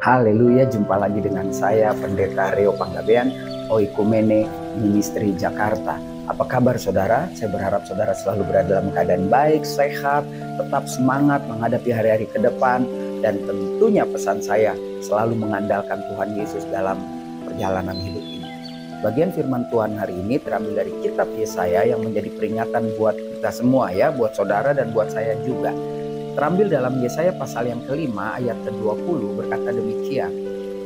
Haleluya, jumpa lagi dengan saya Pendeta Reo Panggabean, Oikumene Ministry Jakarta. Apa kabar saudara? Saya berharap saudara selalu berada dalam keadaan baik, sehat, tetap semangat menghadapi hari-hari ke depan. Dan tentunya pesan saya selalu mengandalkan Tuhan Yesus dalam perjalanan hidup ini. Bagian firman Tuhan hari ini terambil dari kitab Yesaya yang menjadi peringatan buat kita semua ya, buat saudara dan buat saya juga. Terambil dalam Yesaya pasal yang kelima ayat ke-20 berkata demikian,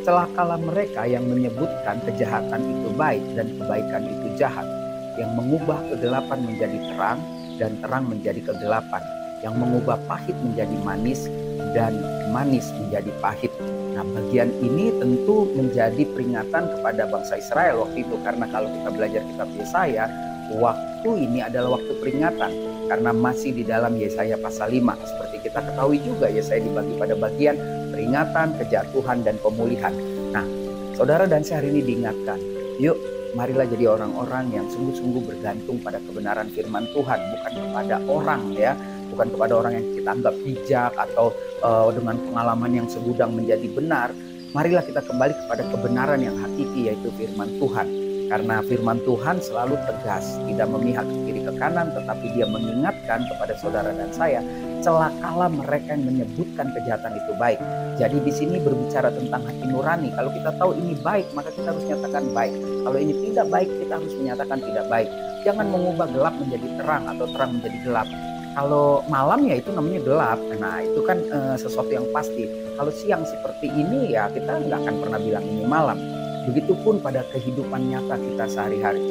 celakalah mereka yang menyebutkan kejahatan itu baik dan kebaikan itu jahat, yang mengubah kegelapan menjadi terang dan terang menjadi kegelapan, yang mengubah pahit menjadi manis dan manis menjadi pahit. Nah, bagian ini tentu menjadi peringatan kepada bangsa Israel waktu itu, karena kalau kita belajar kitab Yesaya, waktu ini adalah waktu peringatan karena masih di dalam Yesaya pasal 5. Seperti kita ketahui juga, Yesaya dibagi pada bagian peringatan, kejatuhan, dan pemulihan. Nah, saudara dan saya hari ini diingatkan, yuk marilah jadi orang-orang yang sungguh-sungguh bergantung pada kebenaran firman Tuhan, bukan kepada orang ya, bukan kepada orang yang kita anggap bijak atau dengan pengalaman yang segudang menjadi benar. Marilah kita kembali kepada kebenaran yang hakiki, yaitu firman Tuhan. Karena firman Tuhan selalu tegas, tidak memihak ke kiri ke kanan, tetapi dia mengingatkan kepada saudara dan saya, celakalah mereka yang menyebutkan kejahatan itu baik. Jadi di sini berbicara tentang hati nurani. Kalau kita tahu ini baik, maka kita harus nyatakan baik. Kalau ini tidak baik, kita harus menyatakan tidak baik. Jangan mengubah gelap menjadi terang atau terang menjadi gelap. Kalau malam ya itu namanya gelap. Nah itu kan sesuatu yang pasti. Kalau siang seperti ini ya kita nggak akan pernah bilang ini malam. Begitupun pada kehidupan nyata kita sehari-hari.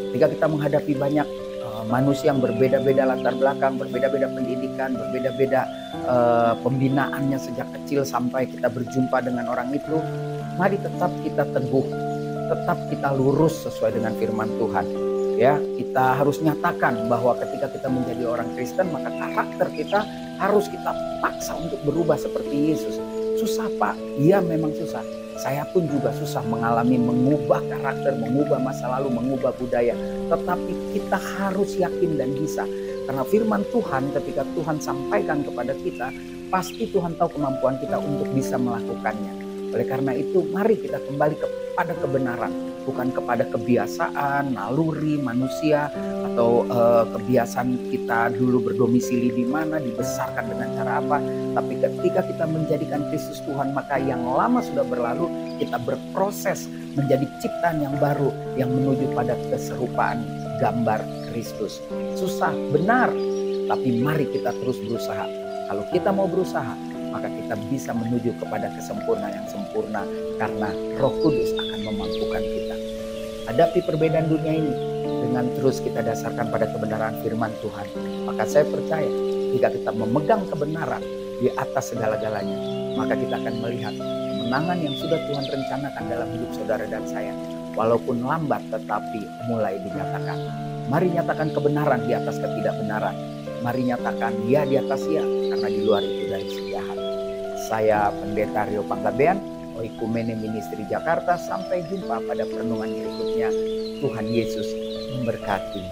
Ketika kita menghadapi banyak manusia yang berbeda-beda latar belakang, berbeda-beda pendidikan, berbeda-beda pembinaannya sejak kecil sampai kita berjumpa dengan orang itu, mari tetap kita teguh, tetap kita lurus sesuai dengan firman Tuhan. Ya, kita harus nyatakan bahwa ketika kita menjadi orang Kristen, maka karakter kita harus kita paksa untuk berubah seperti Yesus. Susah Pak, iya memang susah. Saya pun juga susah mengalami mengubah karakter, mengubah masa lalu, mengubah budaya. Tetapi kita harus yakin dan bisa. Karena firman Tuhan ketika Tuhan sampaikan kepada kita, pasti Tuhan tahu kemampuan kita untuk bisa melakukannya. Oleh karena itu, mari kita kembali kepada kebenaran. Bukan kepada kebiasaan, naluri manusia, atau kebiasaan kita dulu berdomisili di mana, dibesarkan dengan cara apa. Tapi ketika kita menjadikan Kristus Tuhan, maka yang lama sudah berlalu, kita berproses menjadi ciptaan yang baru yang menuju pada keserupaan gambar Kristus. Susah, benar, tapi mari kita terus berusaha. Kalau kita mau berusaha, maka kita bisa menuju kepada kesempurnaan yang sempurna, karena Roh Kudus akan memampukan kita. Hadapi perbedaan dunia ini dengan terus kita dasarkan pada kebenaran firman Tuhan. Maka saya percaya jika kita memegang kebenaran di atas segala-galanya, maka kita akan melihat kemenangan yang sudah Tuhan rencanakan dalam hidup saudara dan saya. Walaupun lambat tetapi mulai dinyatakan. Mari nyatakan kebenaran di atas ketidakbenaran. Mari nyatakan ya di atas ya, karena di luar itu dari sejahat. Saya Pendeta Reo Panggabean, Oikumene Ministry Jakarta. Sampai jumpa pada perenungan berikutnya. Tuhan Yesus memberkati.